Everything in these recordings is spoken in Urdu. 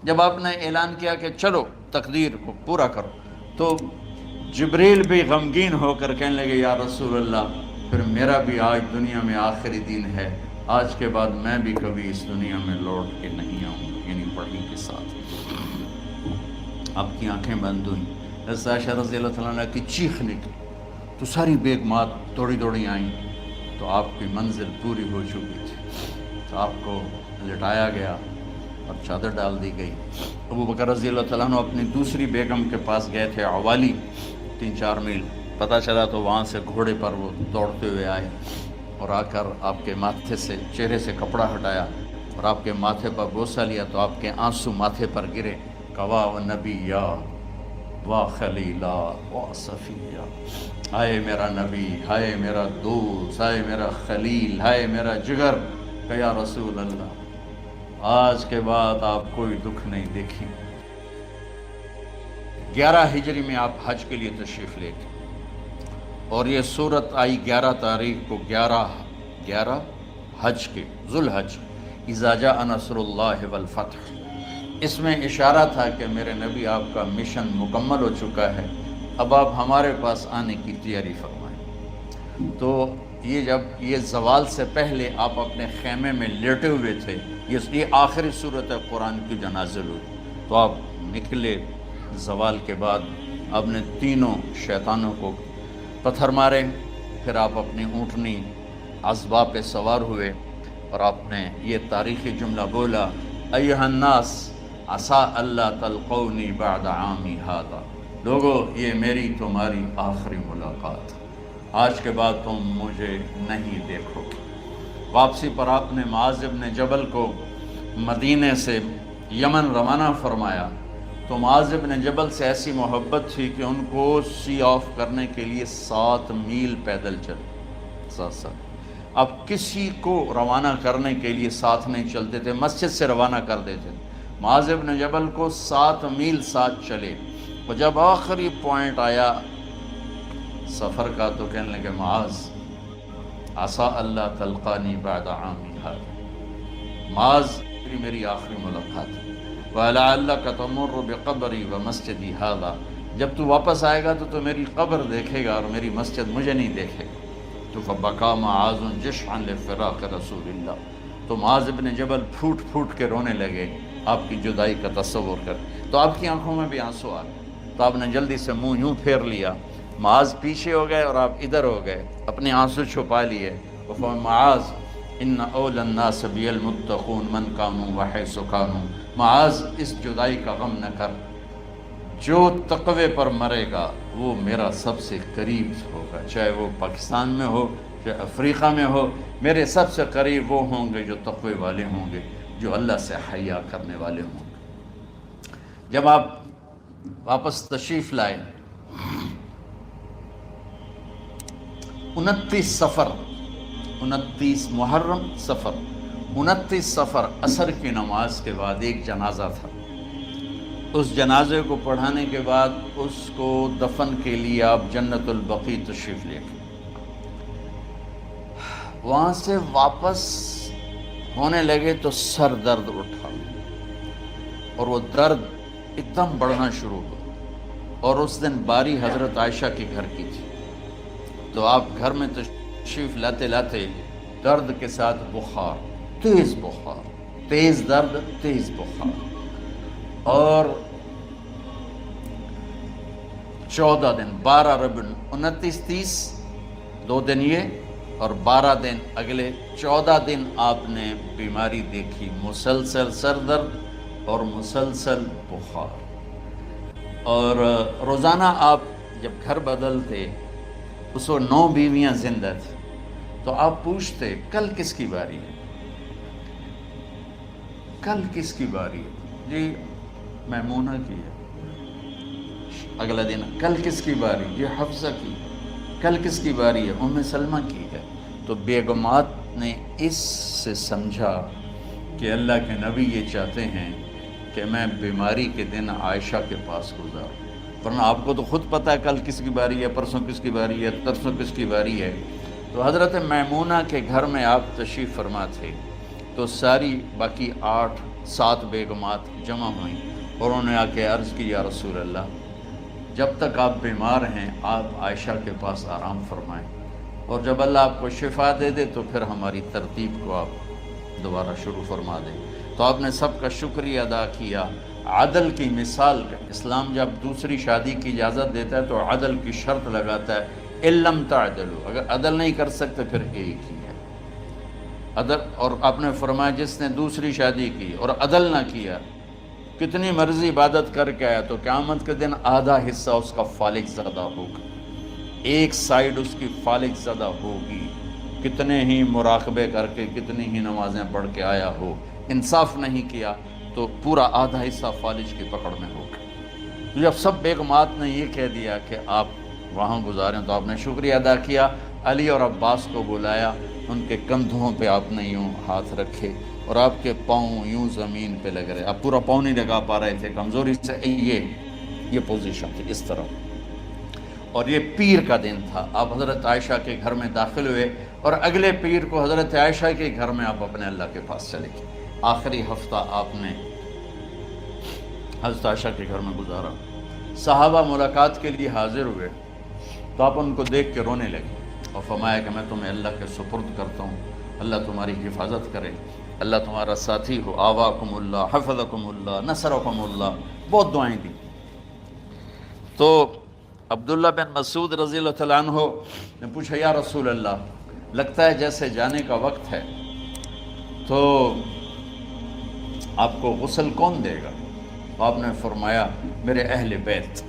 جب آپ نے اعلان کیا کہ چلو تقدیر کو پورا کرو، تو جبریل بھی غمگین ہو کر کہنے لگے یا رسول اللہ پھر میرا بھی آج دنیا میں آخری دن ہے، آج کے بعد میں بھی کبھی اس دنیا میں لوٹ کے نہیں آؤں گا، یعنی وحی کے ساتھ۔ آپ کی آنکھیں بند ہوئیں، حضرت عائشہ رضی اللہ تعالیٰ عنہ کی چیخ نکلی تو ساری بیگمات دوڑی دوڑی آئیں، تو آپ کی منزل پوری ہو چکی تھی، تو آپ کو لٹایا گیا اور چادر ڈال دی گئی۔ ابو بکر رضی اللہ تعالیٰ عنہ اپنی دوسری بیگم کے پاس گئے تھے عوالی، 3-4 میل، پتہ چلا تو وہاں سے گھوڑے پر وہ دوڑتے ہوئے آئے اور آ کر آپ کے ماتھے سے چہرے سے کپڑا ہٹایا اور آپ کے ماتھے پر بوسہ لیا تو آپ کے آنسو ماتھے پر گرے، کوا و نبیّا وا خلیلا وا صفیہ، ہائے میرا نبی، ہائے میرا دوست، ہائے میرا خلیل، ہائے میرا جگر، کہ یا رسول اللہ آج کے بعد آپ کوئی دکھ نہیں دیکھیں۔ 11 ہجری میں آپ حج کے لیے تشریف لے گئے اور یہ صورت آئی 11 تاریخ کو، 11 حج کے، ذوالحج، اذا جاء نصر اللہ والفتح۔ اس میں اشارہ تھا کہ میرے نبی آپ کا مشن مکمل ہو چکا ہے، اب آپ ہمارے پاس آنے کی تیاری فرمائیں۔ تو یہ جب یہ زوال سے پہلے آپ اپنے خیمے میں لیٹے ہوئے تھے، یہ آخری صورت قرآن کی جو نازل ہوئی، تو آپ نکلے زوال کے بعد، آپ نے تینوں شیطانوں کو پتھر مارے، پھر آپ اپنی اونٹنی عذبہ پہ سوار ہوئے اور آپ نے یہ تاریخی جملہ بولا، ایھا الناس عسیٰ اللہ تلقونی بعد عامی ھذا، لوگو یہ میری تمہاری آخری ملاقات، آج کے بعد تم مجھے نہیں دیکھو گے۔ واپسی پر آپ نے معاذ بن جبل کو مدینے سے یمن روانہ فرمایا، تو معاذ بن جبل سے ایسی محبت تھی کہ ان کو سی آف کرنے کے لیے 7 میل پیدل چلے، 7۔ اب کسی کو روانہ کرنے کے لیے ساتھ نہیں چلتے تھے، مسجد سے روانہ کر دیتے تھے، معاذ بن جبل کو 7 میل ساتھ چلے، اور جب آخری پوائنٹ آیا سفر کا تو کہنے لگے معاذ عسیٰ اللہ تلقانی بعد عامی ھذا، معاذ میری آخری ملاقات ہے، وَلَعَلَّكَ تَمُرُّ بِقَبْرِي وَمَسْجِدِي ھذا، جب تو واپس آئے گا تو میری قبر دیکھے گا اور میری مسجد مجھے نہیں دیکھے گا۔ تو فَبَكَىٰ مُعَاذٌ جِشْعًا لِفِرَاقِ رسول اللہ، تو معاذ بن جبل پھوٹ پھوٹ کے رونے لگے آپ کی جدائی کا تصور کر، تو آپ کی آنکھوں میں بھی آنسو آ گئے، تو آپ نے جلدی سے منہ یوں پھیر لیا، معاذ پیچھے ہو گئے اور آپ ادھر ہو گئے، اپنے آنسو چھپا لیے، معاذ ان اول الناس بی المتقون من کانوا وحیث کانوا، معاذ اس جدائی کا غم نہ کر، جو تقوی پر مرے گا وہ میرا سب سے قریب ہوگا، چاہے وہ پاکستان میں ہو چاہے افریقہ میں ہو، میرے سب سے قریب وہ ہوں گے جو تقوی والے ہوں گے، جو اللہ سے حیا کرنے والے ہوں گے۔ جب آپ واپس تشریف لائے 29 صفر، 29 محرم صفر، 29 صفر عصر کی نماز کے بعد ایک جنازہ تھا، اس جنازے کو پڑھانے کے بعد اس کو دفن کے لیے آپ جنت البقیع تشریف لے گئے۔ وہاں سے واپس ہونے لگے تو سر درد اٹھا اور وہ درد ایک دم بڑھنا شروع ہوا، اور اس دن باری حضرت عائشہ کے گھر کی تھی، تو آپ گھر میں تشریف لاتے لاتے درد کے ساتھ بخار، تیز بخار، تیز درد، تیز بخار، اور 14 دن، 12 ربیع 29 30 2 دن یہ اور 12 دن اگلے 14 دن آپ نے بیماری دیکھی، مسلسل سر درد اور مسلسل بخار، اور روزانہ آپ جب گھر بدلتے اس وقت 9 بیویاں زندہ تھیں، تو آپ پوچھتے کل کس کی باری ہے، کل کس کی باری ہے، جی میمونہ کی ہے، اگلا دن کل کس کی باری، جی حفصہ کی، کل کس کی باری ہے، ام سلمہ کی ہے۔ تو بیگمات نے اس سے سمجھا کہ اللہ کے نبی یہ چاہتے ہیں کہ میں بیماری کے دن عائشہ کے پاس گزاروں، ورنہ آپ کو تو خود پتہ ہے کل کس کی باری ہے، پرسوں کس کی باری ہے، ترسوں کس کی باری ہے۔ تو حضرت میمونہ کے گھر میں آپ تشریف فرما تھے، تو ساری باقی 8 7 بیگمات جمع ہوئیں اور انہوں نے آ کے عرض کی یا رسول اللہ جب تک آپ بیمار ہیں آپ عائشہ کے پاس آرام فرمائیں، اور جب اللہ آپ کو شفا دے دے تو پھر ہماری ترتیب کو آپ دوبارہ شروع فرما دیں۔ تو آپ نے سب کا شکریہ ادا کیا۔ عدل کی مثال کا اسلام جب دوسری شادی کی اجازت دیتا ہے تو عدل کی شرط لگاتا ہے علم تعدلوا، اگر عدل نہیں کر سکتے پھر ایک ہی ہے عدل۔ اور آپ نے فرمایا جس نے دوسری شادی کی اور عدل نہ کیا، کتنی مرضی عبادت کر کے آیا تو قیامت کے دن آدھا حصہ اس کا فالق زدہ ہوگا، ایک سائیڈ اس کی فالق زدہ ہوگی، کتنے ہی مراقبے کر کے کتنی ہی نمازیں پڑھ کے آیا ہو، انصاف نہیں کیا تو پورا آدھا حصہ فالج کی پکڑ میں ہوگا۔ جب سب بیگمات نے یہ کہہ دیا کہ آپ وہاں گزاریں تو آپ نے شکریہ ادا کیا، علی اور عباس کو بلایا، ان کے کندھوں پہ آپ نے یوں ہاتھ رکھے اور آپ کے پاؤں یوں زمین پہ لگ رہے، آپ پورا پاؤں نہیں لگا پا رہے تھے کمزوری سے، یہ پوزیشن تھی اس طرح۔ اور یہ پیر کا دن تھا، آپ حضرت عائشہ کے گھر میں داخل ہوئے اور اگلے پیر کو حضرت عائشہ کے گھر میں آپ اپنے اللہ کے پاس چلے گئے۔ آخری ہفتہ آپ نے حضرت عائشہ کے گھر میں گزارا۔ صحابہ ملاقات کے لیے حاضر ہوئے تو آپ ان کو دیکھ کے رونے لگے اور فرمایا کہ میں تمہیں اللہ کے سپرد کرتا ہوں، اللہ تمہاری حفاظت کرے، اللہ تمہارا ساتھی ہو، آواکم اللہ، حفظکم اللہ، نصرکم اللہ، بہت دعائیں دی۔ تو عبداللہ بن مسعود رضی اللہ تعالیٰ عنہ نے پوچھا یا رسول اللہ لگتا ہے جیسے جانے کا وقت ہے، تو آپ کو غسل کون دے گا؟ آپ نے فرمایا میرے اہل بیت۔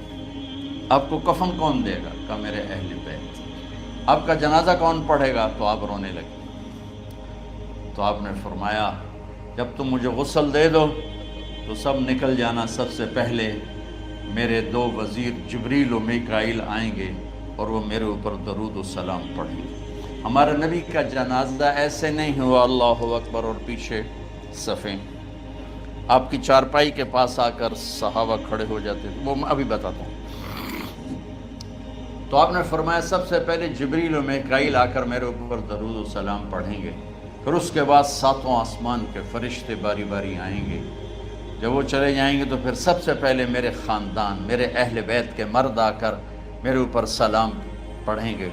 آپ کو کفن کون دے گا؟ کہا میرے اہل بیت۔ آپ کا جنازہ کون پڑھے گا؟ تو آپ رونے لگے۔ تو آپ نے فرمایا جب تم مجھے غسل دے دو تو سب نکل جانا، سب سے پہلے میرے 2 وزیر جبریل و میکائیل آئیں گے اور وہ میرے اوپر درود و سلام پڑھیں گے۔ ہمارے نبی کا جنازہ ایسے نہیں ہوا اللہ اکبر اور پیچھے صفیں، آپ کی چارپائی کے پاس آ کر صحابہ کھڑے ہو جاتے تھے، وہ میں ابھی بتاتا ہوں۔ تو آپ نے فرمایا سب سے پہلے جبریل و میکائیل آ کر میرے اوپر درود و سلام پڑھیں گے، پھر اس کے بعد 7 آسمان کے فرشتے باری باری آئیں گے۔ جب وہ چلے جائیں گے تو پھر سب سے پہلے میرے خاندان، میرے اہل بیت کے مرد آ کر میرے اوپر سلام پڑھیں گے،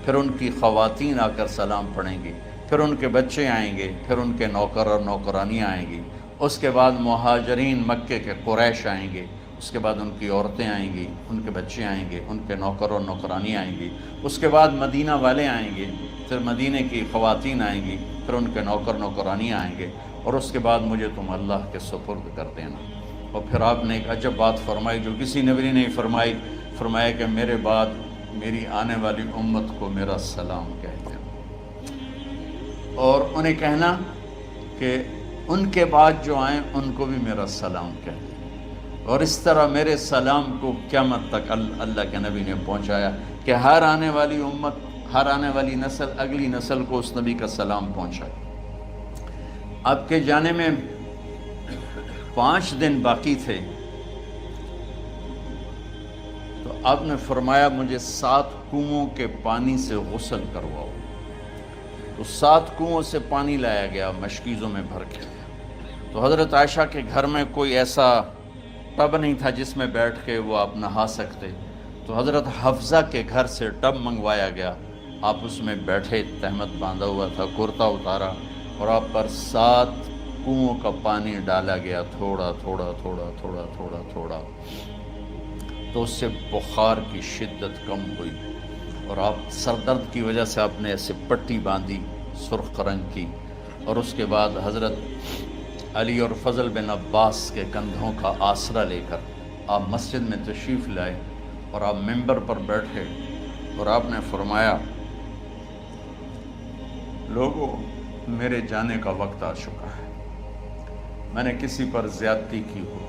پھر ان کی خواتین آ کر سلام پڑھیں گی، پھر ان کے بچے آئیں گے، پھر ان کے نوکر اور نوکرانی آئیں گی، اس کے بعد مہاجرین مکے کے قریش آئیں گے، اس کے بعد ان کی عورتیں آئیں گی، ان کے بچے آئیں گے، ان کے نوکر اور نوکرانی آئیں گی، اس کے بعد مدینہ والے آئیں گے، پھر مدینہ کی خواتین آئیں گی، پھر ان کے نوکر نوکرانی آئیں گے، اور اس کے بعد مجھے تم اللہ کے سپرد کر دینا۔ اور پھر آپ نے ایک عجب بات فرمائی جو کسی نبی نے نہیں فرمائی، فرمایا کہ میرے بعد میری آنے والی امت کو میرا سلام کہہ دینا، اور انہیں کہنا کہ ان کے بعد جو آئیں ان کو بھی میرا سلام کہہ دیں۔ اور اس طرح میرے سلام کو قیامت تک اللہ کے نبی نے پہنچایا کہ ہر آنے والی امت، ہر آنے والی نسل اگلی نسل کو اس نبی کا سلام پہنچائے۔ آپ کے جانے میں 5 دن باقی تھے تو آپ نے فرمایا مجھے 7 کنوؤں کے پانی سے غسل کرواؤ۔ تو 7 کنوؤں سے پانی لایا گیا مشکیزوں میں بھر کے۔ تو حضرت عائشہ کے گھر میں کوئی ایسا ٹب نہیں تھا جس میں بیٹھ کے وہ آپ نہا سکتے، تو حضرت حفصہ کے گھر سے ٹب منگوایا گیا، آپ اس میں بیٹھے، تہمت باندھا ہوا تھا، کرتا اتارا اور آپ پر 7 کنوؤں کا پانی ڈالا گیا، تھوڑا تھوڑا تھوڑا تھوڑا تھوڑا تھوڑا، تو اس سے بخار کی شدت کم ہوئی، اور آپ سر درد کی وجہ سے آپ نے ایسے پٹی باندھی سرخ رنگ کی، اور اس کے بعد حضرت علی اور فضل بن عباس کے کندھوں کا آسرا لے کر آپ مسجد میں تشریف لائے اور آپ ممبر پر بیٹھے اور آپ نے فرمایا لوگوں میرے جانے کا وقت آ چکا ہے، میں نے کسی پر زیادتی کی ہو،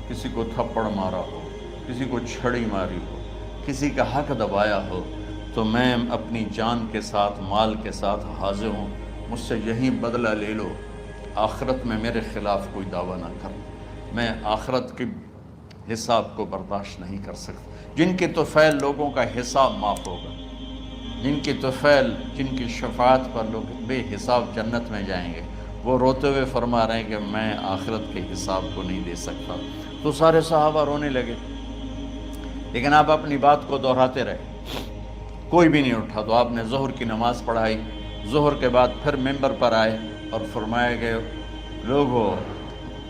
کسی کو تھپڑ مارا ہو، کسی کو چھڑی ماری ہو، کسی کا حق دبایا ہو، تو میں اپنی جان کے ساتھ مال کے ساتھ حاضر ہوں، مجھ سے یہیں بدلہ لے لو، آخرت میں میرے خلاف کوئی دعویٰ نہ کر، میں آخرت کے حساب کو برداشت نہیں کر سکتا۔ جن کے طفیل لوگوں کا حساب معاف ہوگا، جن کی طفیل، جن کی شفاعت پر لوگ بے حساب جنت میں جائیں گے، وہ روتے ہوئے فرما رہے ہیں کہ میں آخرت کے حساب کو نہیں دے سکتا۔ تو سارے صحابہ رونے لگے، لیکن آپ اپنی بات کو دہراتے رہے، کوئی بھی نہیں اٹھا۔ تو آپ نے ظہر کی نماز پڑھائی، ظہر کے بعد پھر ممبر پر آئے اور فرمایا کہ لوگو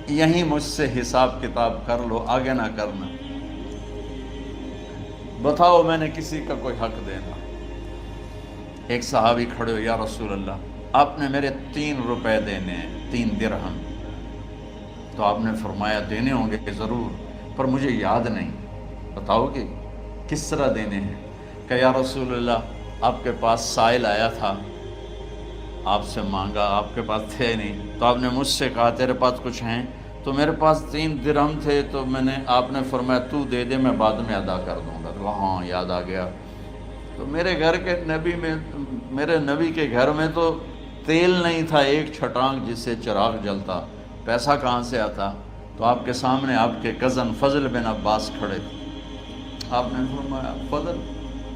یہیں مجھ سے حساب کتاب کر لو، آگے نہ کرنا، بتاؤ میں نے کسی کا کوئی حق دینا۔ ایک صحابی کھڑے ہو، یا رسول اللہ آپ نے میرے 3 روپے دینے ہیں، 3 درہم۔ تو آپ نے فرمایا دینے ہوں گے کہ ضرور، پر مجھے یاد نہیں، بتاؤ کہ کس طرح دینے ہیں؟ کہ یا رسول اللہ آپ کے پاس سائل آیا تھا، آپ سے مانگا، آپ کے پاس تھے نہیں، تو آپ نے مجھ سے کہا تیرے پاس کچھ ہیں؟ تو میرے پاس 3 درہم تھے، تو آپ نے فرمایا تو دے دے، میں بعد میں ادا کر دوں گا۔ تو ہاں یاد آ گیا۔ تو میرے نبی کے گھر میں تو تیل نہیں تھا ایک چھٹانگ جس سے چراغ جلتا، پیسہ کہاں سے آتا؟ تو آپ کے سامنے آپ کے کزن فضل بن عباس کھڑے تھے۔ آپ نے فرمایا فضل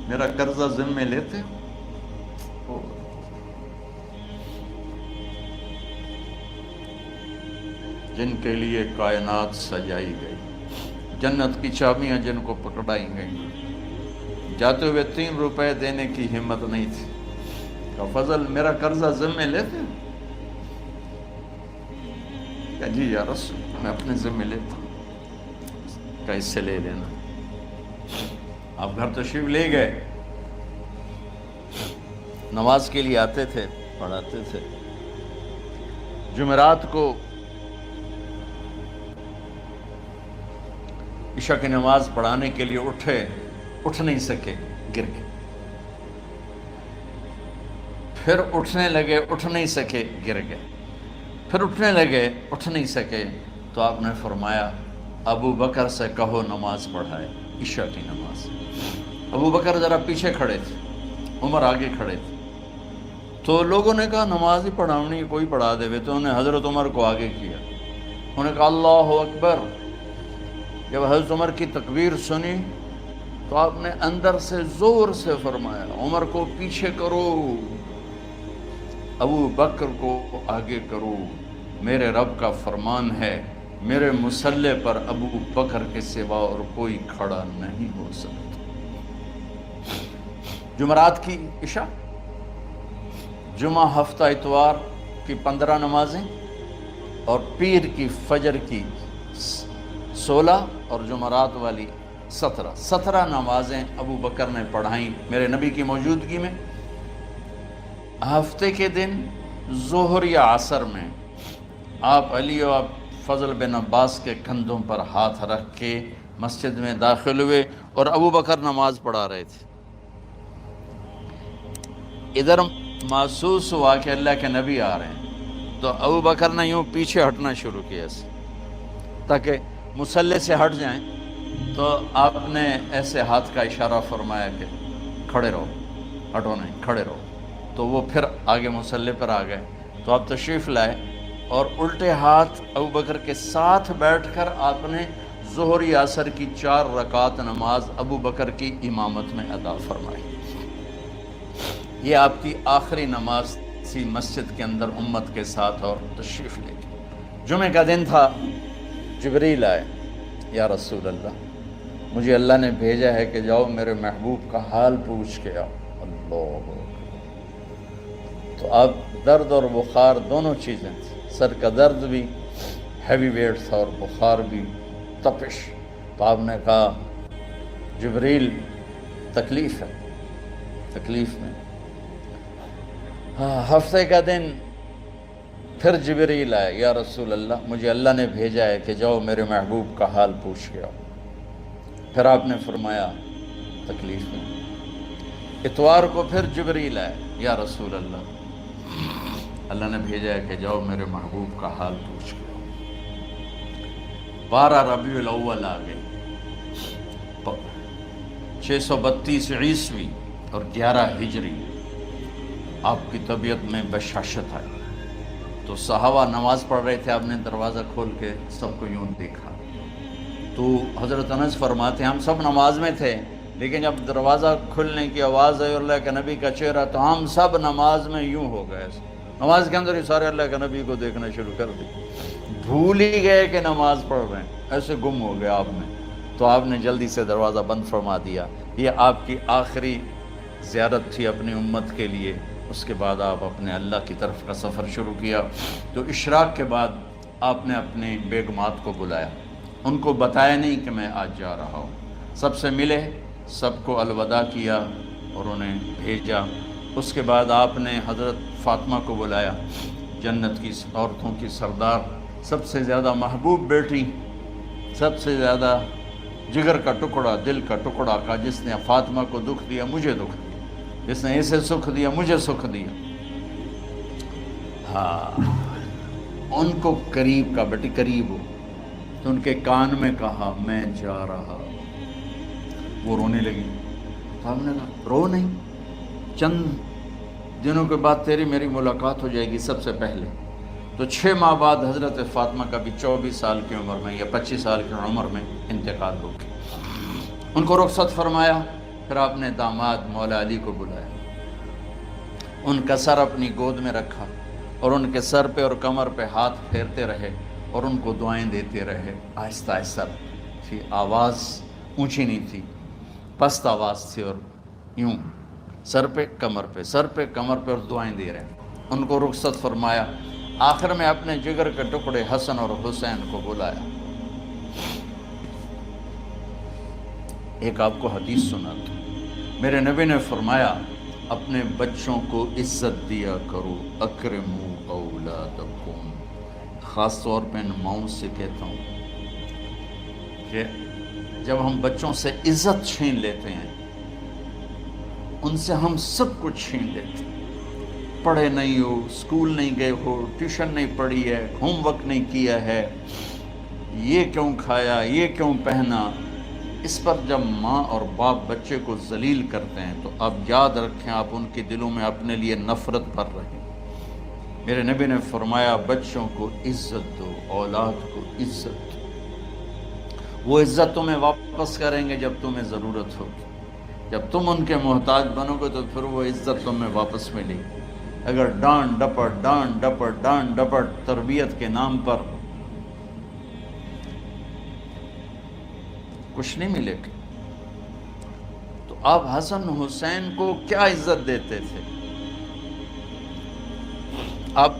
میرا قرضہ ذمہ لیتے ہو؟ جن کے لیے کائنات سجائی گئی، جنت کی چابیاں جن کو پکڑائی گئیں، جاتے ہوئے 3 روپے دینے کی ہمت نہیں تھی۔ کہ فضل میرا قرضہ ذمہ لیتے؟ کہ جی یا رسول میں اپنے ذمہ لیتا ہوں۔ کہ اس سے لے لینا۔ آپ گھر تشریف لے گئے، نماز کے لیے آتے تھے، پڑھاتے تھے۔ جمعرات کو عشاء کی نماز پڑھانے کے لیے اٹھ نہیں سکے، گر گئے۔ پھر اٹھنے لگے، اٹھ نہیں سکے، گر گئے۔ پھر اٹھنے لگے، اٹھ نہیں سکے، تو آپ نے فرمایا ابو بکر سے کہو نماز پڑھائے، عشاء کی نماز۔ ابو بکر ذرا پیچھے کھڑے تھے، عمر آگے کھڑے تھے۔ تو لوگوں نے کہا نماز ہی پڑھاؤنی، کوئی پڑھا دے۔ تو انہوں نے حضرت عمر کو آگے کیا، انہوں نے کہا اللہ اکبر۔ جب حضرت عمر کی تکبیر سنی تو آپ نے اندر سے زور سے فرمایا عمر کو پیچھے کرو، ابو بکر کو آگے کرو، میرے رب کا فرمان ہے میرے مصلی پر ابو بکر کے سوا اور کوئی کھڑا نہیں ہو سکتا۔ جمعرات کی عشاء، جمعہ ہفتہ اتوار کی 15 نمازیں، اور پیر کی فجر کی 16 اور جمعرات والی 17 نمازیں ابو بکر نے پڑھائیں میرے نبی کی موجودگی میں۔ ہفتے کے دن ظہر یا عصر میں آپ علی و فضل بن عباس کے کندھوں پر ہاتھ رکھ کے مسجد میں داخل ہوئے اور ابو بکر نماز پڑھا رہے تھے۔ ادھر محسوس ہوا کہ اللہ کے نبی آ رہے ہیں، تو ابو بکر نے یوں پیچھے ہٹنا شروع کیا تاکہ مصلی سے ہٹ جائیں۔ تو آپ نے ایسے ہاتھ کا اشارہ فرمایا کہ کھڑے رہو، ہٹو نہیں، کھڑے رہو۔ تو وہ پھر آگے مصلی پر آ گئے۔ تو آپ تشریف لائے اور الٹے ہاتھ ابو بکر کے ساتھ بیٹھ کر آپ نے ظہر یا عصر کی 4 رکعت نماز ابو بکر کی امامت میں ادا فرمائی۔ یہ آپ کی آخری نماز تھی مسجد کے اندر امت کے ساتھ، اور تشریف لے گئے۔ جمعہ کا دن تھا، جبریل آئے، یا رسول اللہ مجھے اللہ نے بھیجا ہے کہ جاؤ میرے محبوب کا حال پوچھ کے آؤ۔ اللہ، تو اب درد اور بخار دونوں چیزیں تھیں، سر کا درد بھی ہیوی ویٹ تھا اور بخار بھی، تپش۔ تو آپ نے کہا جبریل تکلیف ہے، تکلیف میں۔ ہفتے کا دن پھر جبریل آئے، یا رسول اللہ مجھے اللہ نے بھیجا ہے کہ جاؤ میرے محبوب کا حال پوچھ کے آؤ۔ پھر آپ نے فرمایا تکلیف میں۔ اتوار کو پھر جبریل آئے، یا رسول اللہ اللہ نے بھیجا ہے کہ جاؤ میرے محبوب کا حال پوچھ کے آؤ۔ 12 ربیع الاول آ گئی، 632 عیسوی اور 11 ہجری۔ آپ کی طبیعت میں بشاشت آئی۔ تو صحابہ نماز پڑھ رہے تھے، آپ نے دروازہ کھول کے سب کو یوں دیکھا۔ تو حضرت انس فرماتے ہیں ہم سب نماز میں تھے، لیکن جب دروازہ کھلنے کی آواز آئی اور اللہ کے نبی کا چہرہ، تو ہم سب نماز میں یوں ہو گئے، نماز کے اندر ہی سارے اللہ کے نبی کو دیکھنا شروع کر دی، بھول ہی گئے کہ نماز پڑھ رہے ہیں، ایسے گم ہو گئے آپ میں. تو آپ نے جلدی سے دروازہ بند فرما دیا. یہ آپ کی آخری زیارت تھی اپنی امت کے لیے. اس کے بعد آپ اپنے اللہ کی طرف کا سفر شروع کیا. تو اشراق کے بعد آپ نے اپنے بیگمات کو بلایا، ان کو بتایا نہیں کہ میں آج جا رہا ہوں، سب سے ملے، سب کو الوداع کیا اور انہیں بھیجا. اس کے بعد آپ نے حضرت فاطمہ کو بلایا، جنت کی عورتوں کی سردار، سب سے زیادہ محبوب بیٹی، سب سے زیادہ جگر کا ٹکڑا، دل کا ٹکڑا کا، جس نے فاطمہ کو دکھ دیا مجھے دکھ دیا، جس نے اسے سکھ دیا مجھے سکھ دیا. ہاں، ان کو قریب کا، بیٹی قریب ہو. تو ان کے کان میں کہا میں جا رہا. وہ رونے لگی. تو ہم نے کہا رو نہیں، چند دنوں کے بعد تیری میری ملاقات ہو جائے گی سب سے پہلے. تو 6 ماہ بعد حضرت فاطمہ کا بھی 24 سال کی عمر میں یا 25 سال کی عمر میں انتقال ہو گیا. ان کو رخصت فرمایا. پھر آپ نے داماد مولا علی کو بلایا، ان کا سر اپنی گود میں رکھا اور ان کے سر پہ اور کمر پہ ہاتھ پھیرتے رہے اور ان کو دعائیں دیتے رہے. آہستہ آہستہ تھی، آواز اونچی نہیں تھی، پست آواز تھی، اور یوں سر پہ کمر پہ، سر پہ کمر پہ، اور دعائیں دے رہے. ان کو رخصت فرمایا. آخر میں اپنے جگر کے ٹکڑے حسن اور حسین کو بلایا. ایک آپ کو حدیث سناتا ہوں. میرے نبی نے فرمایا اپنے بچوں کو عزت دیا کرو، اکرموا اولادکم. خاص طور پہ ان ماؤں سے کہتا ہوں کہ جب ہم بچوں سے عزت چھین لیتے ہیں، ان سے ہم سب کچھ چھین لیتے ہیں. پڑھے نہیں ہو، اسکول نہیں گئے ہو، ٹیوشن نہیں پڑھی ہے، ہوم ورک نہیں کیا ہے، یہ کیوں کھایا، یہ کیوں پہنا. اس پر جب ماں اور باپ بچے کو ذلیل کرتے ہیں تو آپ یاد رکھیں آپ ان کے دلوں میں اپنے لیے نفرت بھر رہے ہیں. میرے نبی نے فرمایا بچوں کو عزت دو، اولاد کو عزت دو. وہ عزت تمہیں واپس کریں گے جب تمہیں ضرورت ہوگی. جب تم ان کے محتاج بنو گے تو پھر وہ عزت تمہیں واپس ملے گی. اگر ڈانٹ ڈپٹ تربیت کے نام پر کچھ نہیں ملے گا. تو آپ حسن حسین کو کیا عزت دیتے تھے؟ آپ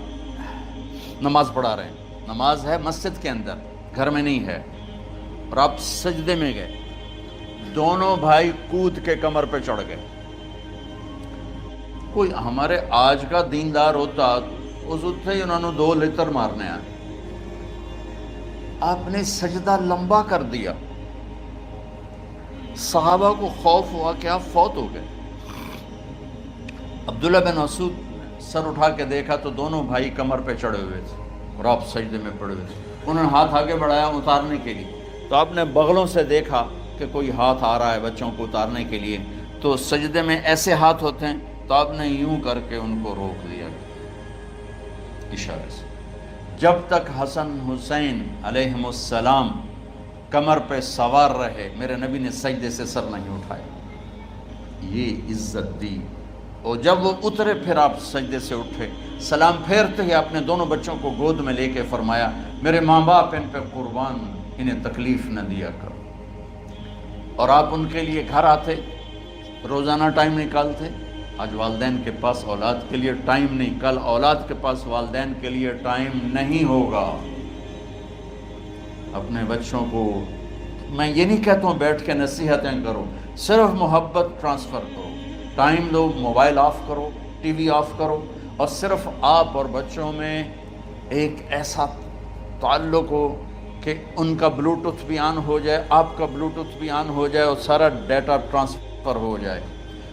نماز پڑھا رہے ہیں، نماز ہے مسجد کے اندر، گھر میں نہیں ہے، اور آپ سجدے میں گئے، دونوں بھائی کود کے کمر پہ چڑھ گئے. کوئی ہمارے آج کا دیندار ہوتا اس وقت ہی انہوں نے 2 لتر مارنے آئے. آپ نے سجدہ لمبا کر دیا. صحابہ کو خوف ہوا کہ آپ فوت ہو گئے. عبداللہ بن مسعود سر اٹھا کے دیکھا تو دونوں بھائی کمر پہ چڑھے ہوئے تھے اور آپ سجدے میں پڑے ہوئے تھے. انہوں نے ہاتھ آگے بڑھایا اتارنے کے لیے، تو آپ نے بغلوں سے دیکھا کہ کوئی ہاتھ آ رہا ہے بچوں کو اتارنے کے لیے. تو سجدے میں ایسے ہاتھ ہوتے ہیں، تو آپ نے یوں کر کے ان کو روک دیا اشارے سے. جب تک حسن حسین علیہم السلام کمر پہ سوار رہے میرے نبی نے سجدے سے سر نہیں اٹھایا. یہ عزت دی. اور جب وہ اترے پھر آپ سجدے سے اٹھے، سلام پھیرتے ہی اپنے دونوں بچوں کو گود میں لے کے فرمایا میرے ماں باپ ان پہ قربان، انہیں تکلیف نہ دیا کرو. اور آپ ان کے لیے گھر آتے، روزانہ ٹائم نکالتے. آج والدین کے پاس اولاد کے لیے ٹائم نہیں، کل اولاد کے پاس والدین کے لیے ٹائم نہیں ہوگا. اپنے بچوں کو میں یہ نہیں کہتا ہوں بیٹھ کے نصیحتیں کرو، صرف محبت ٹرانسفر کرو، ٹائم دو، موبائل آف کرو، ٹی وی آف کرو، اور صرف آپ اور بچوں میں ایک ایسا تعلق ہو کہ ان کا بلوٹوتھ بھی آن ہو جائے، آپ کا بلوٹوتھ بھی آن ہو جائے، اور سارا ڈیٹا ٹرانسفر ہو جائے.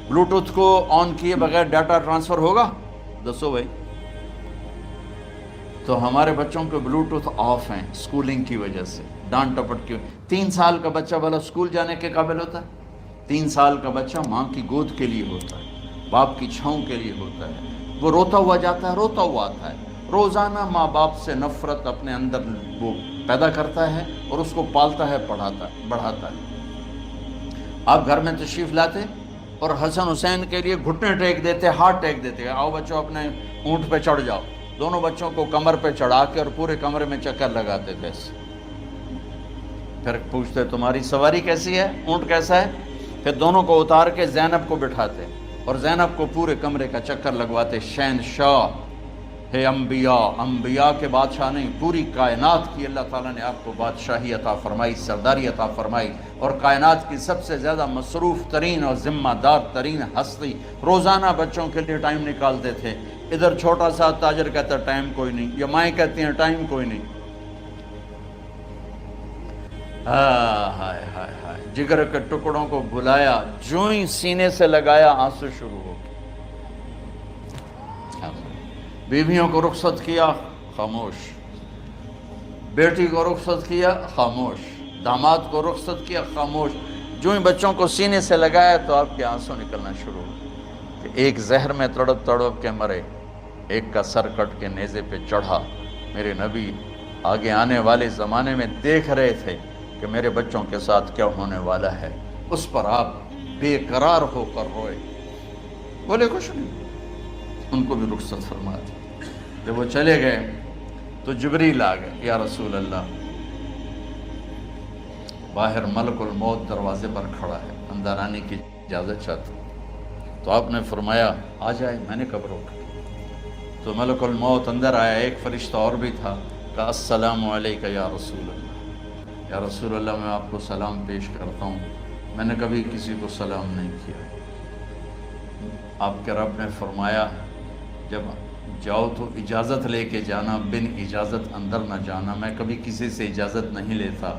بلوٹوتھ کو آن کیے بغیر ڈیٹا ٹرانسفر ہوگا؟ دسو بھائی. تو ہمارے بچوں کے بلوٹوتھ آف ہیں سکولنگ کی وجہ سے، ڈانٹ ٹپٹ کی. 3 سال کا بچہ بھلا سکول جانے کے قابل ہوتا ہے؟ 3 سال کا بچہ ماں کی گود کے لیے ہوتا ہے، باپ کی چھاؤں کے لیے ہوتا ہے. وہ روتا ہوا جاتا ہے، روتا ہوا آتا ہے. روزانہ ماں باپ سے نفرت اپنے اندر وہ پیدا کرتا ہے اور اس کو پالتا ہے، بڑھاتا ہے. آپ گھر میں تشریف لاتے اور حسن حسین کے لیے گھٹنے ٹیک دیتے، ہاتھ ٹیک دیتے. آؤ بچوں اپنے اونٹ پہ چڑھ جاؤ. دونوں بچوں کو کمر پہ چڑھا کے اور پورے کمرے میں چکر لگاتے تھے. پھر پوچھتے تمہاری سواری کیسی ہے, اونٹ کیسا ہے؟ پھر دونوں کو اتار کے زینب کو بٹھاتے اور زینب کو پورے کمرے کا چکر لگواتے. شہنشاہ ہے انبیاء, انبیاء کے بادشاہ نہیں, پوری کائنات کی اللہ تعالیٰ نے آپ کو بادشاہی عطا فرمائی, سرداری عطا فرمائی, اور کائنات کی سب سے زیادہ مصروف ترین اور ذمہ دار ترین ہستی. روزانہ بچوں کے لیے ٹائم نکالتے تھے. ادھر چھوٹا سا تاجر کہتا ہے ٹائم کوئی نہیں, یا مائیں کہتی ہیں ٹائم کوئی نہیں. ہائے ہائے ہائے, جگر کے ٹکڑوں کو بلایا, جو ہی سینے سے لگایا آنسو شروع ہو گئے. بیویوں کو رخصت کیا, خاموش. بیٹی کو رخصت کیا, خاموش. داماد کو رخصت کیا, خاموش. جو ہی بچوں کو سینے سے لگایا تو آپ کے آنسو نکلنا شروع ہو کہ ایک زہر میں تڑپ تڑپ کے مرے, ایک کا سر کٹ کے نیزے پہ چڑھا. میرے نبی آگے آنے والے زمانے میں دیکھ رہے تھے کہ میرے بچوں کے ساتھ کیا ہونے والا ہے. اس پر آپ بے قرار ہو کر روئے, بولے کچھ نہیں. ان کو بھی رخصت فرما دی. جب وہ چلے گئے تو جبریل آ گئے, یا رسول اللہ, باہر ملک الموت دروازے پر کھڑا ہے, اندر آنے کی اجازت چاہتا. تو آپ نے فرمایا آ جائے. میں نے کب روکا؟ تو ملک الموت اندر آیا. ایک فرشتہ اور بھی تھا, کہا السلام علیکہ یا رسول اللہ. یا رسول اللہ, میں آپ کو سلام پیش کرتا ہوں, میں نے کبھی کسی کو سلام نہیں کیا. آپ کے رب نے فرمایا جب جاؤ تو اجازت لے کے جانا, بن اجازت اندر نہ جانا. میں کبھی کسی سے اجازت نہیں لیتا.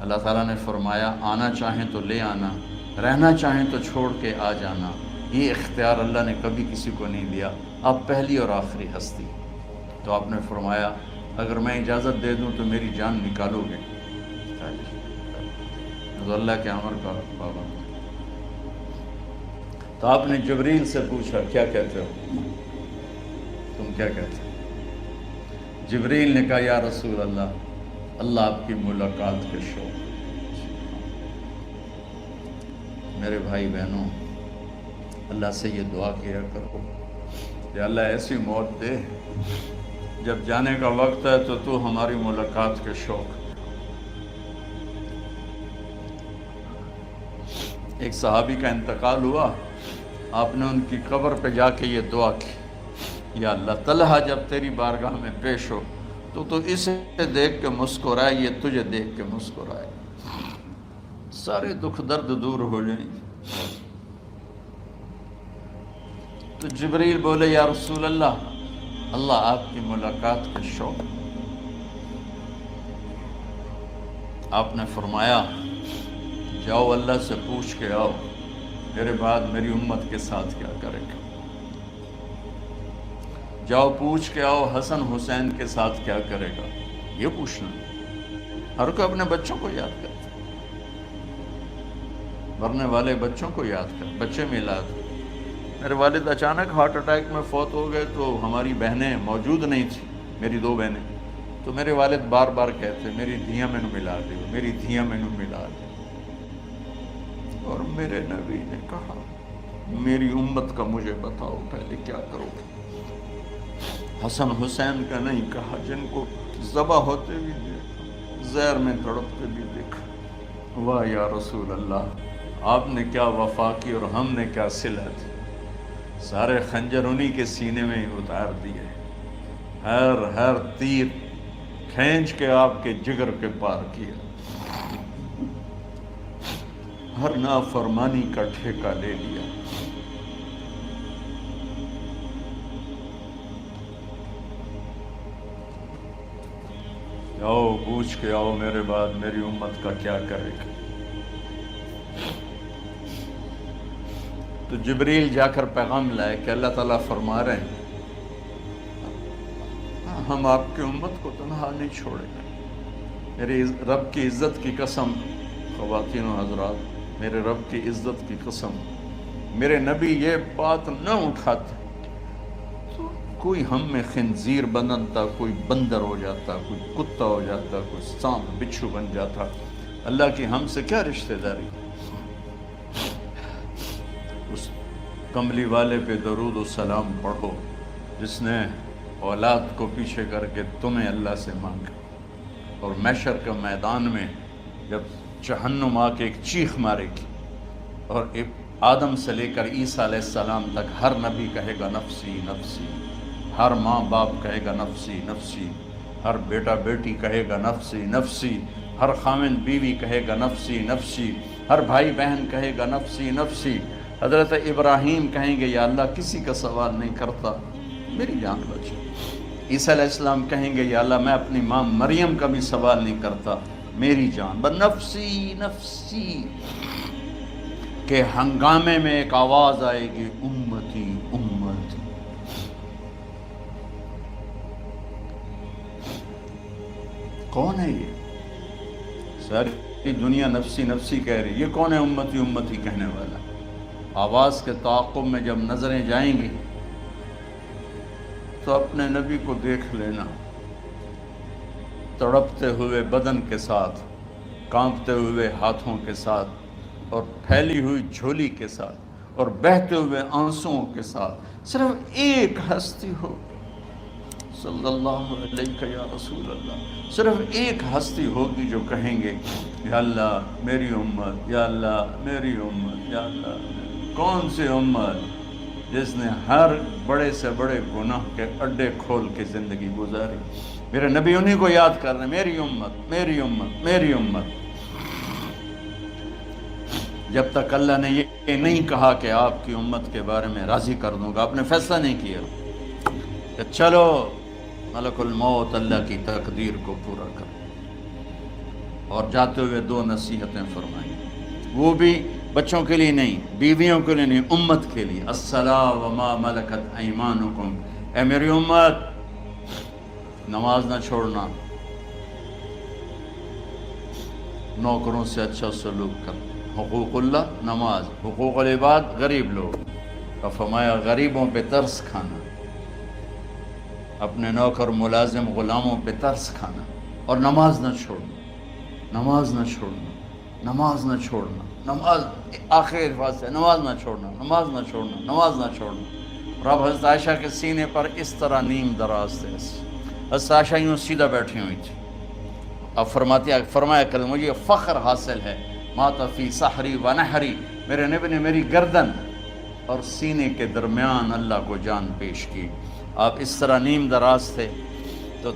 اللہ تعالیٰ نے فرمایا آنا چاہیں تو لے آنا, رہنا چاہیں تو چھوڑ کے آ جانا. یہ اختیار اللہ نے کبھی کسی کو نہیں دیا. آپ پہلی اور آخری ہستی. تو آپ نے فرمایا اگر میں اجازت دے دوں تو میری جان نکالو گے؟ تو اللہ کے امر کا پابند. تو آپ نے جبریل سے پوچھا کیا کہتے ہو, تم کیا کہتے ہو؟ جبریل نے کہا یا رسول اللہ, اللہ آپ کی ملاقات کے شوق. میرے بھائی بہنوں, اللہ سے یہ دعا کیا کرو کہ اللہ ایسی موت دے جب جانے کا وقت ہے تو ہماری ملاقات کے شوق. ایک صحابی کا انتقال ہوا, آپ نے ان کی قبر پہ جا کے یہ دعا کی, یا اللہ طلحہ جب تیری بارگاہ میں پیش ہو تو اسے دیکھ کے مسکرائے, یہ تجھے دیکھ کے مسکرائے, سارے دکھ درد دور ہو جائیں. تو جبریل بولے یا رسول اللہ, اللہ آپ کی ملاقات کے شوق. آپ نے فرمایا جاؤ اللہ سے پوچھ کے آؤ میرے بعد میری امت کے ساتھ کیا کرے گا. جاؤ پوچھ کے آؤ حسن حسین کے ساتھ کیا کرے گا. یہ پوچھنا, ہر کوئی اپنے بچوں کو یاد کرتا, مرنے والے بچوں کو یاد کر. بچے میلاد, میرے والد اچانک ہارٹ اٹیک میں فوت ہو گئے تو ہماری بہنیں موجود نہیں تھیں, میری 2 بہنیں. تو میرے والد بار بار کہتے میری دھیاں میں نو ملا دے, میری دھیاں میں نو ملا دے. اور میرے نبی نے کہا میری امت کا مجھے بتاؤ پہلے کیا کرو گے. حسن حسین کا نہیں کہا, جن کو ذبح ہوتے بھی دیکھا, زہر میں تڑپتے بھی دیکھا. واہ یا رسول اللہ, آپ نے کیا وفا کی اور ہم نے کیا صلت. سارے خنجر انہی کے سینے میں ہی اتار دیے, ہر تیر کھینچ کے آپ کے جگر کے پار کیا, ہر نافرمانی کا ٹھیکہ لے لیا. آؤ پوچھ کے آؤ میرے بعد میری امت کا کیا کرے گا. تو جبریل جا کر پیغام لائے کہ اللہ تعالیٰ فرما رہے ہیں ہم آپ کی امت کو تنہا نہیں چھوڑیں گے. میرے رب کی عزت کی قسم, خواتین و حضرات, میرے رب کی عزت کی قسم, میرے نبی یہ بات نہ اٹھاتے تو کوئی ہم میں خنزیر بنتا, کوئی بندر ہو جاتا, کوئی کتا ہو جاتا, کوئی سانپ بچھو بن جاتا. اللہ کی ہم سے کیا رشتہ داری. اس کملی والے پہ درود و سلام پڑھو, جس نے اولاد کو پیچھے کر کے تمہیں اللہ سے مانگا، اور محشر کے میدان میں جب جہنم آ کے ایک چیخ مارے گی، اور آدم سے لے کر عیسیٰ علیہ السلام تک ہر نبی کہے گا نفسی نفسی، ہر ماں باپ کہے گا نفسی نفسی، ہر بیٹا بیٹی کہے گا نفسی نفسی، ہر خامن بیوی کہے گا نفسی نفسی، ہر بھائی بہن کہے گا نفسی نفسی۔ حضرت ابراہیم کہیں گے یا اللہ کسی کا سوال نہیں کرتا، میری جان بچے۔ عیسیٰ علیہ السلام کہیں گے یا اللہ میں اپنی ماں مریم کا بھی سوال نہیں کرتا، میری جان بس نفسی نفسی کے ہنگامے میں ایک آواز آئے گی، امتی امتی۔ کون ہے یہ؟ ساری دنیا نفسی نفسی کہہ رہی، یہ کون ہے امتی امتی کہنے والا؟ آواز کے تعاقب میں جب نظریں جائیں گی تو اپنے نبی کو دیکھ لینا، تڑپتے ہوئے بدن کے ساتھ، کانپتے ہوئے ہاتھوں کے ساتھ، اور پھیلی ہوئی جھولی کے ساتھ، اور بہتے ہوئے آنسوؤں کے ساتھ صرف ایک ہستی ہو، صلی اللہ علیہ یا رسول اللہ، صرف ایک ہستی ہوگی جو کہیں گے یا اللہ میری امت، یا اللہ میری امت، یا اللہ۔ کون سی امت؟ جس نے ہر بڑے سے بڑے گناہ کے اڈے کھول کے زندگی گزاری۔ میرے نبی انہی کو یاد کر رہے ہیں، میری امت میری امت میری امت۔ جب تک اللہ نے یہ نہیں کہا کہ آپ کی امت کے بارے میں راضی کر دوں گا، آپ نے فیصلہ نہیں کیا کہ چلو ملک الموت اللہ کی تقدیر کو پورا کر، اور جاتے ہوئے دو نصیحتیں فرمائیں، وہ بھی بچوں کے لیے نہیں، بیویوں کے لیے نہیں، امت کے لیے۔ الصلاۃ وما ملکت ایمانکم، اے میری امت نماز نہ چھوڑنا، نوکروں سے اچھا سلوک کر، حقوق اللہ نماز، حقوق العباد غریب لوگ، اور فرمایا غریبوں پہ ترس کھانا، اپنے نوکر ملازم غلاموں پہ ترس کھانا، اور نماز نہ چھوڑنا، نماز نہ چھوڑنا، نماز نہ چھوڑنا، نماز آخر الفاظ ہے، نماز نہ چھوڑنا، نماز نہ چھوڑنا، نماز نہ چھوڑنا۔ اور اب حضرت عائشہ کے سینے پر اس طرح نیم دراز تھے، حضرت عائشہ یوں سیدھا بیٹھی ہوئی تھی۔ اب فرمایا کریں مجھے فخر حاصل ہے، مات فی سحری و نحری، میرے نبی نے میری گردن اور سینے کے درمیان اللہ کو جان پیش کی۔ آپ اس طرح نیم دراز تھے تو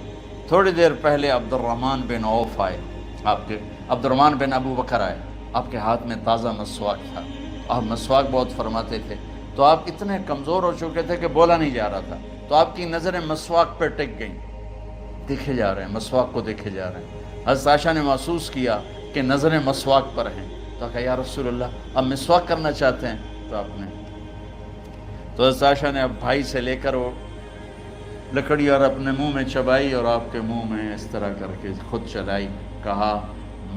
تھوڑی دیر پہلے عبد الرحمن بن عوف آئے، آپ کے عبد الرحمن بن ابو بکر آئے، آپ کے ہاتھ میں تازہ مسواک تھا، آپ مسواک بہت فرماتے تھے، تو آپ اتنے کمزور ہو چکے تھے کہ بولا نہیں جا رہا تھا، تو آپ کی نظریں مسواک پہ ٹک گئیں، دیکھے جا رہے ہیں، مسواک کو دیکھے جا رہے ہیں۔ حضرت عائشہ نے محسوس کیا کہ نظریں مسواک پر ہیں، تو کہا یا رسول اللہ آپ مسواک کرنا چاہتے ہیں؟ تو آپ نے تو حضرت عائشہ نے اب بھائی سے لے کر وہ لکڑی اور اپنے منہ میں چبائی، اور آپ کے منہ میں اس طرح کر کے خود چلائی، کہا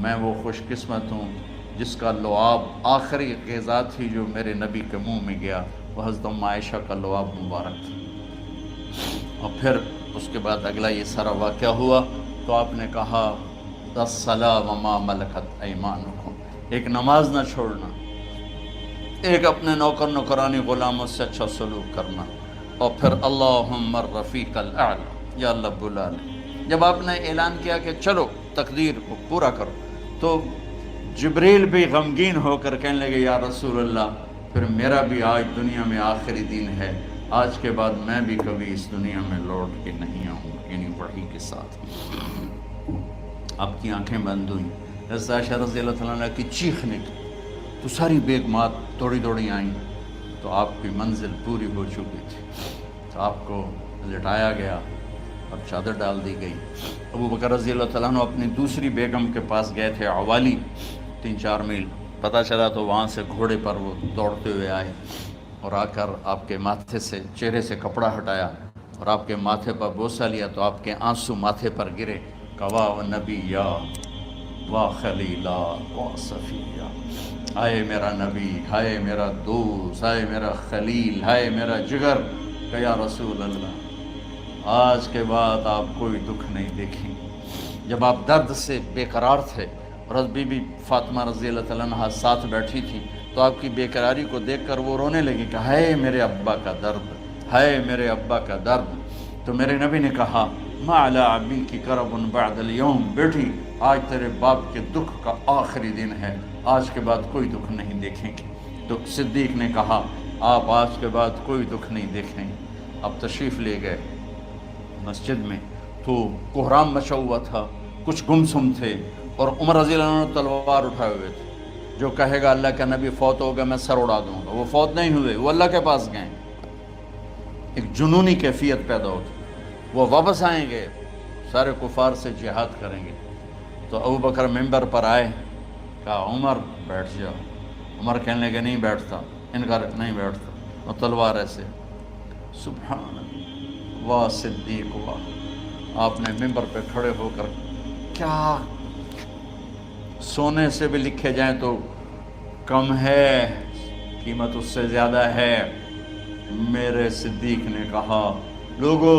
میں وہ خوش قسمت ہوں جس کا لعاب آخری غذا تھی جو میرے نبی کے منہ میں گیا، وہ حضرت ام عائشہ کا لعاب مبارک تھا۔ اور پھر اس کے بعد اگلا یہ سارا واقعہ ہوا، تو آپ نے کہا الصلاۃ وما ملکت ایمانکم، ایک نماز نہ چھوڑنا، ایک اپنے نوکر نوکرانی غلاموں سے اچھا سلوک کرنا، اور پھر اللہم الرفیق الاعلی، یا اللہ بلا لے۔ جب آپ نے اعلان کیا کہ چلو تقدیر کو پورا کرو، تو جبریل بھی غمگین ہو کر کہنے لگے یا رسول اللہ پھر میرا بھی آج دنیا میں آخری دن ہے، آج کے بعد میں بھی کبھی اس دنیا میں لوٹ کے نہیں آؤں، یعنی وحی کے ساتھ۔ آپ کی آنکھیں بند ہوئیں، حضرت عائشہ رضی اللہ تعالیٰ عنہ کی چیخ نکلی، تو ساری بیگمات دوڑی دوڑی آئیں، تو آپ کی منزل پوری ہو چکی تھی، تو آپ کو لٹایا گیا اور چادر ڈال دی گئی۔ ابو بکر رضی اللہ تعالیٰ عنہ اپنی دوسری بیگم کے پاس گئے تھے، عوالی، 3-4 میل، پتہ چلا تو وہاں سے گھوڑے پر وہ دوڑتے ہوئے آئے، اور آ کر آپ کے ماتھے سے چہرے سے کپڑا ہٹایا اور آپ کے ماتھے پر بوسہ لیا، تو آپ کے آنسو ماتھے پر گرے، کوا و نبی یا وا خلیلا وا صفیہ، ہائے میرا نبی، ہائے میرا دوست، ہائے میرا خلیل، ہائے میرا جگر، کہ یا رسول اللہ آج کے بعد آپ کوئی دکھ نہیں دیکھیں۔ جب آپ درد سے بے قرار تھے اور بی بی فاطمہ رضی اللہ تعالیٰ عنہ ساتھ بیٹھی تھی، تو آپ کی بے قراری کو دیکھ کر وہ رونے لگی کہ ہائے میرے ابا کا درد، ہے میرے ابا کا درد۔ تو میرے نبی نے کہا ما علی ابی کی کرب بعد الیوم، بیٹی آج تیرے باپ کے دکھ کا آخری دن ہے، آج کے بعد کوئی دکھ نہیں دیکھیں گے۔ تو صدیق نے کہا آپ آج کے بعد کوئی دکھ نہیں دیکھیں گے۔ اب تشریف لے گئے مسجد میں، تو کوہرام مچا ہوا تھا، کچھ گمسم تھے، اور عمر رضی اللہ عنہ تلوار اٹھائے ہوئے تھے۔ جو کہے گا اللہ کا نبی فوت ہو گیا میں سر اڑا دوں گا، وہ فوت نہیں ہوئے، وہ اللہ کے پاس گئے۔ ایک جنونی کیفیت پیدا ہوتی، وہ واپس آئیں گے، سارے کفار سے جہاد کریں گے۔ تو ابو بکر ممبر پر آئے، کہا عمر بیٹھ جاؤ۔ عمر کہنے لگے نہیں بیٹھتا، انکار نہیں بیٹھتا، اور تلوار ایسے۔ سبحان اللہ، واہ صدیق واہ۔ آپ نے ممبر پہ کھڑے ہو کر، کیا سونے سے بھی لکھے جائیں تو کم ہے، قیمت اس سے زیادہ ہے۔ میرے صدیق نے کہا لوگو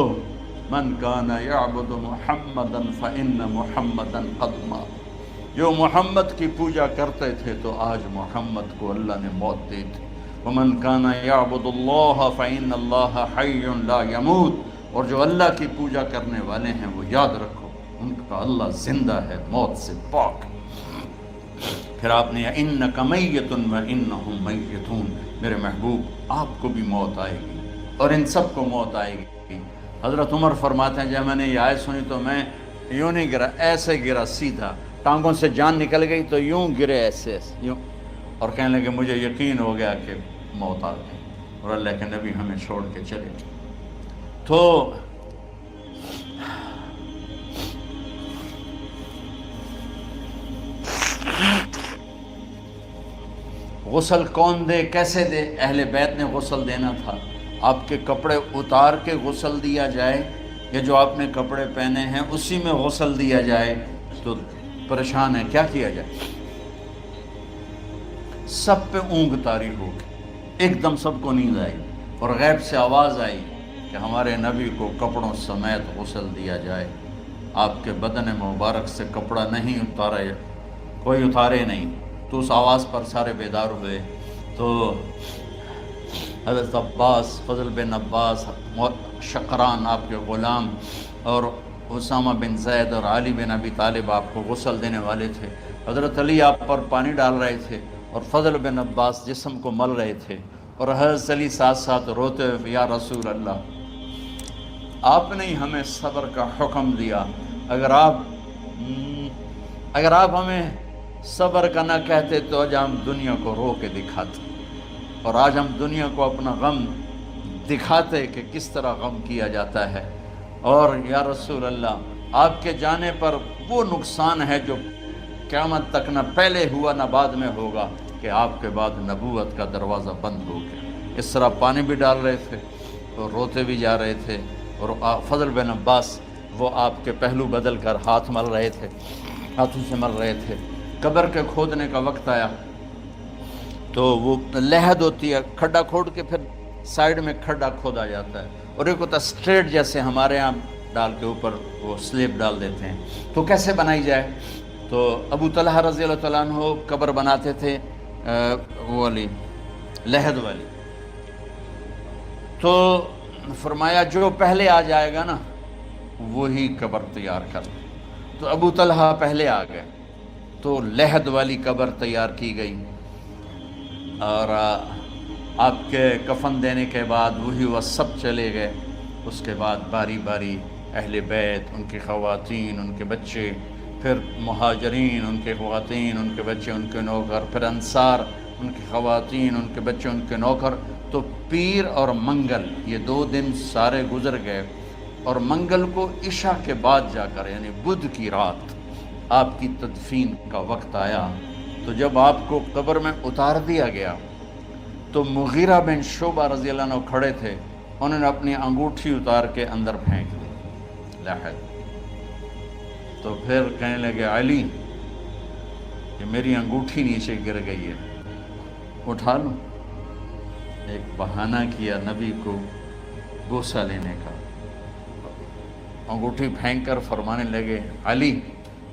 من کان یعبد محمدا فإن محمدا قد مات، جو محمد کی پوجا کرتے تھے تو آج محمد کو اللہ نے موت دی تھی۔ ومن کان یعبد اللہ فإن اللہ حی لا یموت، اور جو اللہ کی پوجا کرنے والے ہیں وہ یاد رکھو ان کا اللہ زندہ ہے، موت سے پاک۔ پھر آپ نے اِنَّکَ مَیِّتٌ وَإِنَّهُمْ مَیِّتُونَ، میرے محبوب آپ کو بھی موت آئے گی اور ان سب کو موت آئے گی۔ حضرت عمر فرماتے ہیں جب میں نے یہ آیت سنی تو میں یوں نہیں گرا، ایسے گرا سیدھا، ٹانگوں سے جان نکل گئی تو یوں گرے ایسے یوں، اور کہنے لگے مجھے یقین ہو گیا کہ موت آ گئی اور اللہ کے نبی ہمیں چھوڑ کے چلے گئے۔ تو غسل کون دے، کیسے دے؟ اہل بیت نے غسل دینا تھا۔ آپ کے کپڑے اتار کے غسل دیا جائے یا جو آپ نے کپڑے پہنے ہیں اسی میں غسل دیا جائے؟ تو پریشان ہے کیا کیا جائے؟ سب پہ اونگ طاری ہو گئی، ایک دم سب کو نیند آئی اور غیب سے آواز آئی کہ ہمارے نبی کو کپڑوں سمیت غسل دیا جائے۔ آپ کے بدن مبارک سے کپڑا نہیں اتارے، کوئی اتارے نہیں۔ تو اس آواز پر سارے بیدار ہوئے۔ تو حضرت عباس، فضل بن عباس، شقران آپ کے غلام، اور اسامہ بن زید اور علی بن ابی طالب آپ کو غسل دینے والے تھے۔ حضرت علی آپ پر پانی ڈال رہے تھے اور فضل بن عباس جسم کو مل رہے تھے، اور حضرت علی ساتھ ساتھ روتے ہوئے یا رسول اللہ آپ نے ہمیں صبر کا حکم دیا، اگر آپ ہمیں صبر کا نہ کہتے تو آج ہم دنیا کو رو کے دکھاتے، اور آج ہم دنیا کو اپنا غم دکھاتے کہ کس طرح غم کیا جاتا ہے۔ اور یا رسول اللہ آپ کے جانے پر وہ نقصان ہے جو قیامت تک نہ پہلے ہوا نہ بعد میں ہوگا، کہ آپ کے بعد نبوت کا دروازہ بند ہو گیا۔ اس طرح پانی بھی ڈال رہے تھے اور روتے بھی جا رہے تھے، اور فضل بن عباس وہ آپ کے پہلو بدل کر ہاتھ مل رہے تھے، ہاتھوں سے مل رہے تھے۔ قبر کے کھودنے کا وقت آیا تو وہ لحد ہوتی ہے، کھڈا کھود کے پھر سائیڈ میں کھڈا کھودا جاتا ہے، اور ایک ہوتا اسٹریٹ جیسے ہمارے ہاں ڈال کے اوپر وہ سلیب ڈال دیتے ہیں۔ تو کیسے بنائی جائے؟ تو ابو طلحہ رضی اللہ تعالیٰ عنہ قبر بناتے تھے وہ والی لحد والی۔ تو فرمایا جو پہلے آ جائے گا نا وہی قبر تیار کر۔ تو ابو طلحہ پہلے آ گئے تو لحد والی قبر تیار کی گئی، اور آپ کے کفن دینے کے بعد وہی وہ سب چلے گئے۔ اس کے بعد باری باری اہل بیت، ان کی خواتین، ان کے بچے، پھر مہاجرین، ان کے خواتین، ان کے بچے، ان کے نوکر، پھر انصار، ان کی خواتین، ان کے بچے، ان کے نوکر۔ تو پیر اور منگل یہ 2 دن سارے گزر گئے، اور منگل کو عشاء کے بعد جا کر یعنی بدھ کی رات آپ کی تدفین کا وقت آیا۔ تو جب آپ کو قبر میں اتار دیا گیا تو مغیرہ بن شعبہ رضی اللہ عنہ کھڑے تھے، انہوں نے اپنی انگوٹھی اتار کے اندر پھینک دی لحد۔ تو پھر کہنے لگے علی کہ میری انگوٹھی نیچے گر گئی ہے، اٹھا لوں؟ ایک بہانہ کیا نبی کو بوسہ لینے کا، انگوٹھی پھینک کر فرمانے لگے علی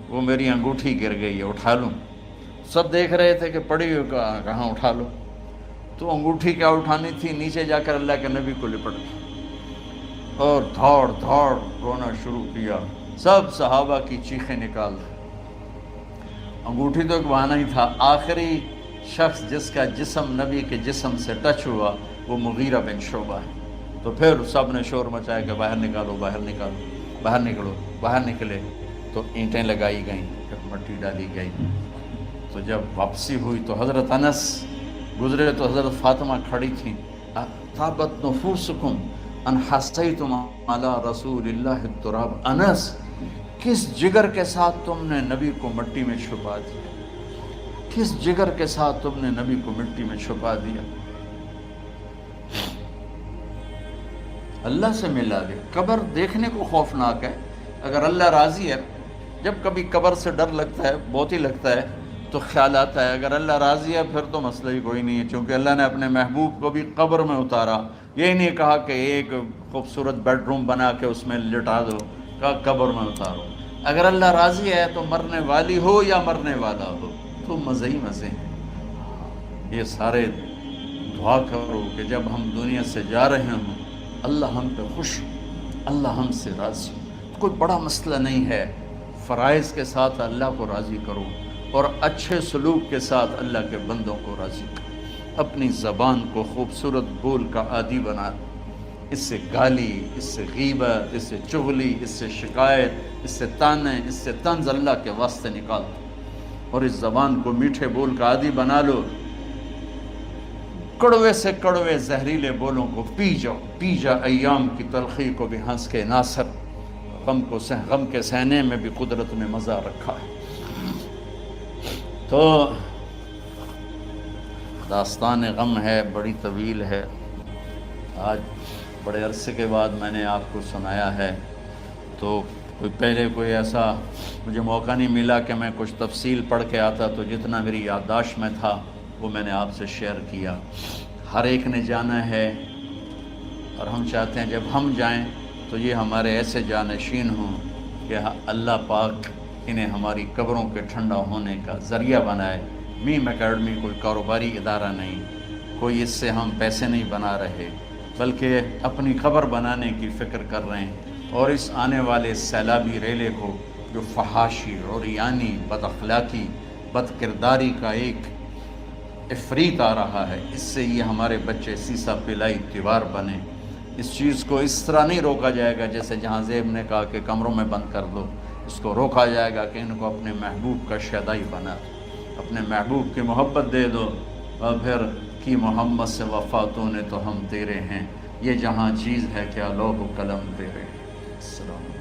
وہ میری انگوٹھی گر گئی ہے، اٹھا لوں؟ سب دیکھ رہے تھے کہ پڑی ہوئی کہاں اٹھا لو۔ تو انگوٹھی کیا اٹھانی تھی، نیچے جا کر اللہ کے نبی کو لپٹ گئی۔ اور دھاڑ دھاڑ رونا شروع کیا، سب صحابہ کی چیخیں نکال دی۔ انگوٹھی تو ایک بہانہ ہی تھا، آخری شخص جس کا جسم نبی کے جسم سے ٹچ ہوا وہ مغیرہ بن شعبہ ہے۔ تو پھر سب نے شور مچایا کہ باہر نکالو، باہر نکالو، باہر نکلو، باہر نکلے۔ تو اینٹیں لگائی گئیں، پھر مٹی ڈالی گئی۔ تو جب واپسی ہوئی تو حضرت انس گزرے تو حضرت فاطمہ کھڑی تھیں، طابت نفوسکم ان حسیتم علی رسول اللہ التراب۔ انس، کس جگر کے ساتھ تم نے نبی کو مٹی میں چھپا دیا، کس جگر کے ساتھ تم نے نبی کو مٹی میں چھپا دیا۔ اللہ سے ملا دے۔ قبر دیکھنے کو خوفناک ہے، اگر اللہ راضی ہے، جب کبھی قبر سے ڈر لگتا ہے، بہت ہی لگتا ہے، تو خیال آتا ہے اگر اللہ راضی ہے پھر تو مسئلہ ہی کوئی نہیں ہے، چونکہ اللہ نے اپنے محبوب کو بھی قبر میں اتارا۔ یہ نہیں کہا کہ ایک خوبصورت بیڈ روم بنا کے اس میں لٹا دو، کہا قبر میں اتارو۔ اگر اللہ راضی ہے تو مرنے والی ہو یا مرنے والا ہو تو مزے ہی مزے ہیں۔ یہ سارے دعا کرو کہ جب ہم دنیا سے جا رہے ہوں اللہ ہم پہ خوش ہو، اللہ ہم سے راضی ہو۔ کوئی بڑا مسئلہ نہیں ہے، فرائض کے ساتھ اللہ کو راضی کرو اور اچھے سلوک کے ساتھ اللہ کے بندوں کو راضی کرو۔ اپنی زبان کو خوبصورت بول کا عادی بنا، اس سے گالی، اس سے غیبت، اس سے چغلی، اس سے شکایت، اس سے تانے، اس سے طنز اللہ کے واسطے نکال دو اور اس زبان کو میٹھے بول کا عادی بنا لو۔ کڑوے سے کڑوے زہریلے بولوں کو پی جاؤ، پی جا ایام کی تلخی کو بھی ہنس کے ناصر، غم کے سہنے میں بھی قدرت نے مزہ رکھا ہے۔ تو داستان غم ہے، بڑی طویل ہے، آج بڑے عرصے کے بعد میں نے آپ کو سنایا ہے، تو پہلے کوئی ایسا مجھے موقع نہیں ملا کہ میں کچھ تفصیل پڑھ کے آتا، تو جتنا میری یادداشت میں تھا وہ میں نے آپ سے شیئر کیا۔ ہر ایک نے جانا ہے اور ہم چاہتے ہیں جب ہم جائیں تو یہ ہمارے ایسے جانشین ہوں کہ اللہ پاک انہیں ہماری قبروں کے ٹھنڈا ہونے کا ذریعہ بنائے۔ میم اکیڈمی کوئی کاروباری ادارہ نہیں، کوئی اس سے ہم پیسے نہیں بنا رہے، بلکہ اپنی قبر بنانے کی فکر کر رہے ہیں، اور اس آنے والے سیلابی ریلے کو جو فحاشی، عریانی، بد اخلاقی، بد کرداری کا ایک افریت آ رہا ہے، اس سے یہ ہمارے بچے سیسا پلائی دیوار بنے۔ اس چیز کو اس طرح نہیں روکا جائے گا جیسے جہاں زیب نے کہا کہ کمروں میں بند کر دو، اس کو روکا جائے گا کہ ان کو اپنے محبوب کا شیدائی بنا دو، اپنے محبوب کی محبت دے دو، اور پھر کی محمد سے وفاتوں نے تو ہم تیرے ہیں، یہ جہاں چیز ہے کیا لوح و قلم تیرے ہیں۔ السلام